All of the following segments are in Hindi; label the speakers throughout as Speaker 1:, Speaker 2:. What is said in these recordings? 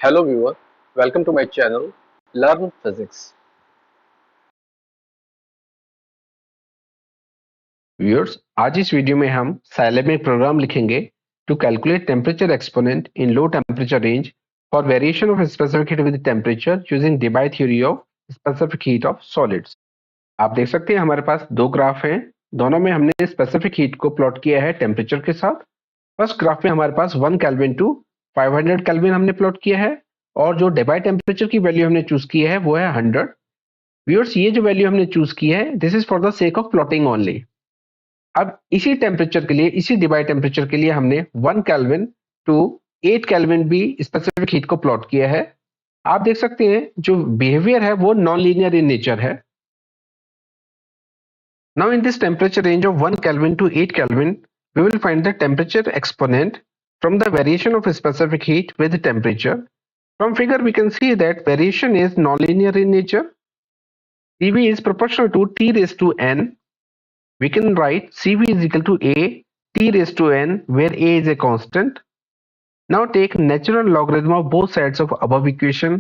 Speaker 1: Hello viewer, welcome to my channel Learn Physics.
Speaker 2: Viewers, आज इस वीडियो में हम साइलैब में प्रोग्राम लिखेंगे to calculate temperature exponent in low temperature range for variation of specific heat with temperature using Debye theory of specific heat of solids. आप देख सकते हैं हमारे पास दो ग्राफ हैं, दोनों में हमने स्पेसिफिक हीट को प्लॉट किया है टेम्परेचर के साथ। फर्स्ट ग्राफ में हमारे पास 1 केल्विन टू 500 केल्विन हमने प्लॉट किया है और जो डेबाय टेम्परेचर की वैल्यू हमने चूज की है वो है 100। व्यूअर्स, ये जो वैल्यू हमने चूज की है this is for the sake of plotting only. अब इसी टेम्परेचर के लिए, इसी डिवाइड टेम्परेचर के लिए हमने 1 केल्विन टू 8 केल्विन भी स्पेसिफिक हीट को प्लॉट किया है। आप देख सकते हैं जो बिहेवियर है वो नॉन लीनियर इन नेचर है। Now in this temperature range of 1 kelvin to 8 kelvin we will find the temperature exponent from the variation of specific heat with temperature. From figure we can see that variation is nonlinear in nature. Cv is proportional to T raised to n. We can write Cv is equal to A T raised to n, where A is a constant. Now take natural logarithm of both sides of above equation.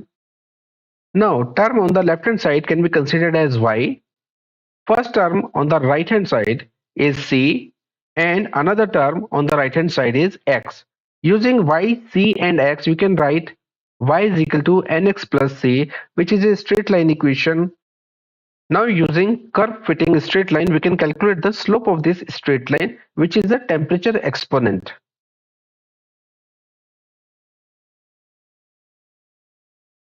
Speaker 2: Now term on the left hand side can be considered as y. First term on the right hand side is c, and another term on the right hand side is x. Using y, c and x, we can write y is equal to nx plus c, which is a straight line equation. Now using curve fitting straight line, we can calculate the slope of this straight line, which is the temperature exponent.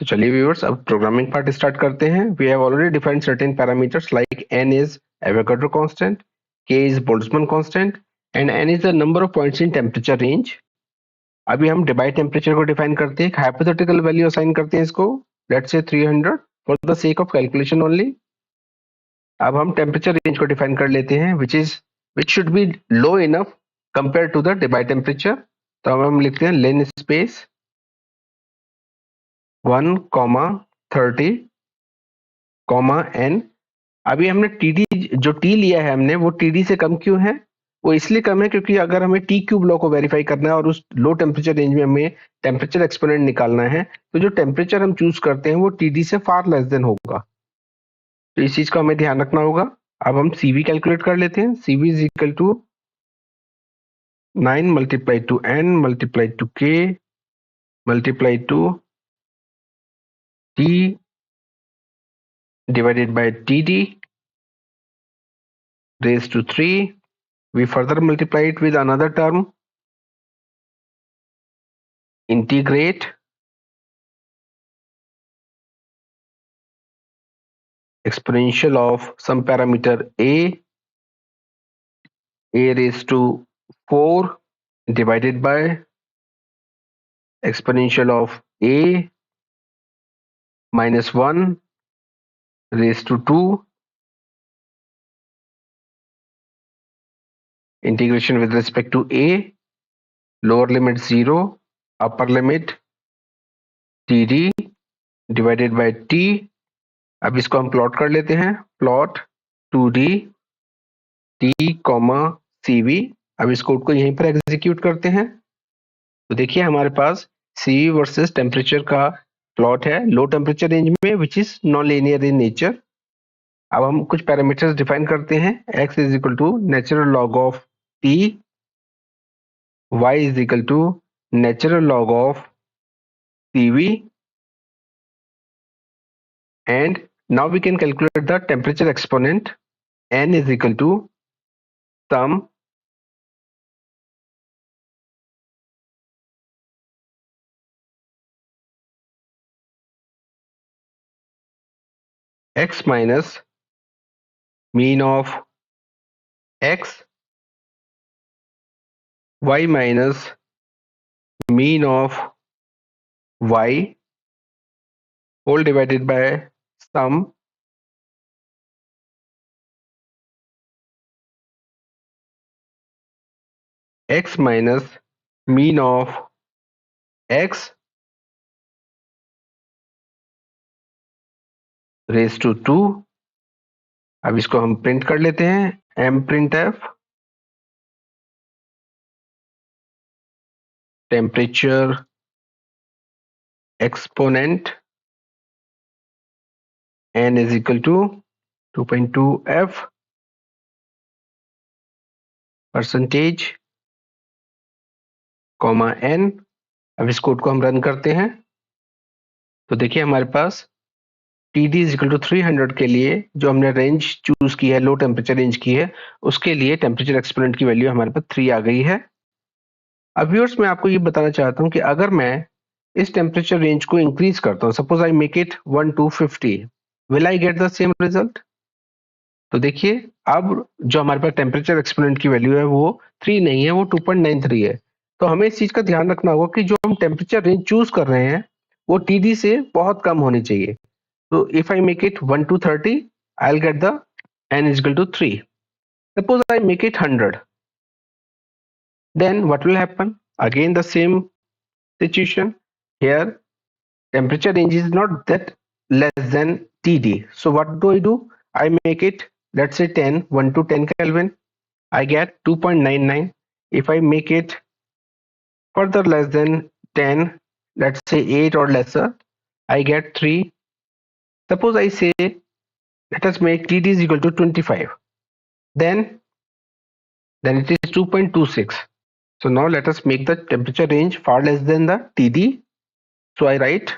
Speaker 2: तो चलिए व्यूअर्स, अब प्रोग्रामिंग पार्ट स्टार्ट करते हैं। We have already defined certain parameters like n is Avogadro constant, k is Boltzmann constant and n is the number of points in temperature range. अभी हम डिवाइड टेम्परेचर को डिफाइन करते हैं, एक हाइपोथेटिकल वैल्यू असाइन करते हैं इसको, let's say 300 for the sake of calculation only. अब हम टेम्परेचर रेंज को डिफाइन कर लेते हैं which should be low enough compare to the divide temperature. तो अब हम लिखते हैं लेन स्पेस 1,30, n। अभी हमने टीडी जो टी लिया है हमने वो टीडी से कम क्यों है? वो इसलिए कम है क्योंकि अगर हमें टी क्यूब लॉ को वेरीफाई करना है और उस लो टेम्परेचर रेंज में हमें टेम्परेचर एक्सपोनेंट निकालना है, तो जो टेम्परेचर हम चूज करते हैं वो टीडी से फार लेस देन होगा। तो इस चीज को हमें ध्यान रखना होगा। अब हम सीवी कैलकुलेट कर लेते हैं। CV is equal to 9 multiply to N multiply to K multiply to T divided by TD raised to 3. We further multiply it with another term, integrate exponential of some parameter a raised to 4 divided by exponential of a minus 1 raised to 2, integration with respect to a, lower limit 0, upper limit TD divided by T। अब इसको हम प्लॉट कर लेते हैं, प्लॉट 2D T, CV। अब इस कोड को यहीं पर एग्जीक्यूट करते हैं। तो देखिए हमारे पास CV वर्सेस टेम्परेचर का प्लॉट है लो टेम्परेचर रेंज में, which is non linear in nature. अब हम कुछ पैरामीटर्स डिफाइन करते हैं। x is equal to natural log of T, y is equal to natural log of CV, and now we can calculate the temperature exponent. N is equal to sum x minus mean of x, y minus mean of y, whole divided by sum x minus mean of x raise to 2। अब इसको हम प्रिंट कर लेते हैं, m print F temperature exponent n is equal to 2.2f percentage comma n। अब इस कोड को हम रन करते हैं तो देखिए हमारे पास TD इज इक्वल टू 300 के लिए जो हमने रेंज चूज की है, लो टेम्परेचर रेंज की है, उसके लिए टेम्परेचर एक्सपोनेंट की वैल्यू हमारे पास 3 आ गई है। अब व्यूअर्स मैं आपको ये बताना चाहता हूँ कि अगर मैं इस टेम्परेचर रेंज को इंक्रीज करता हूँ, suppose I make it 1 to 50, will I get the same result? तो देखिए अब जो हमारे पास टेम्परेचर एक्सपोनेंट की वैल्यू है वो 3 नहीं है, वो 2.93 है। तो हमें इस चीज का ध्यान रखना होगा कि जो हम टेम्परेचर रेंज चूज कर रहे हैं वो TD से बहुत कम होनी चाहिए। So if I make it 1 to 30, I'll get the n is equal to 3. Suppose I make it 100. Then what will happen? Again the same situation. Here temperature range is not that less than TD. So what do? I make it, let's say 10, 1 to 10 Kelvin. I get 2.99. If I make it further less than 10, let's say 8 or lesser, I get 3. Suppose I say let us make TD is equal to 25. Then it is 2.26. So now let us make the temperature range far less than the TD. So I write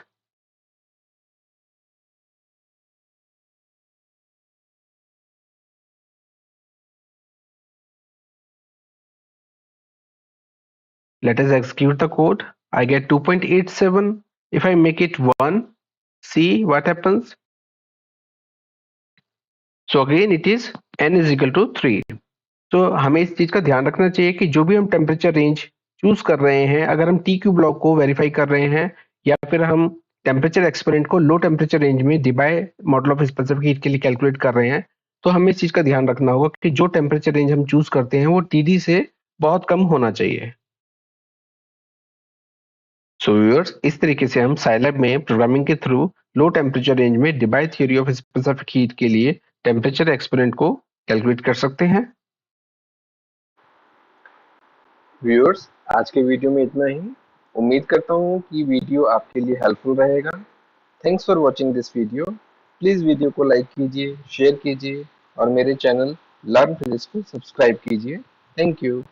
Speaker 2: let us execute the code. I get 2.87. If I make it 1, see what happens. So again it is n is equal to 3. तो हमें इस चीज का ध्यान रखना चाहिए कि जो भी हम टेम्परेचर रेंज चूज कर रहे हैं, अगर हम TQ ब्लॉक को वेरीफाई कर रहे हैं या फिर हम टेम्परेचर एक्सपोनेंट को लो टेम्परेचर रेंज में Debye model of specific heat के लिए कैलकुलेट कर रहे हैं, तो हमें इस चीज का ध्यान रखना होगा कि जो टेम्परेचर रेंज हम चूज करते हैं वो TD से बहुत कम होना चाहिए। सो व्यूअर्स, इस तरीके से हम साइलैब में प्रोग्रामिंग के थ्रू लो टेम्परेचर रेंज में Debye theory of specific heat के लिए टेम्परेचर एक्सपोनेंट को कैलकुलेट कर सकते हैं।
Speaker 1: व्यूअर्स, आज के वीडियो में इतना ही। उम्मीद करता हूँ कि वीडियो आपके लिए हेल्पफुल रहेगा। Thanks for watching this video. Please video को लाइक कीजिए, शेयर कीजिए और मेरे चैनल लर्न फिजिक्स को सब्सक्राइब कीजिए। Thank you.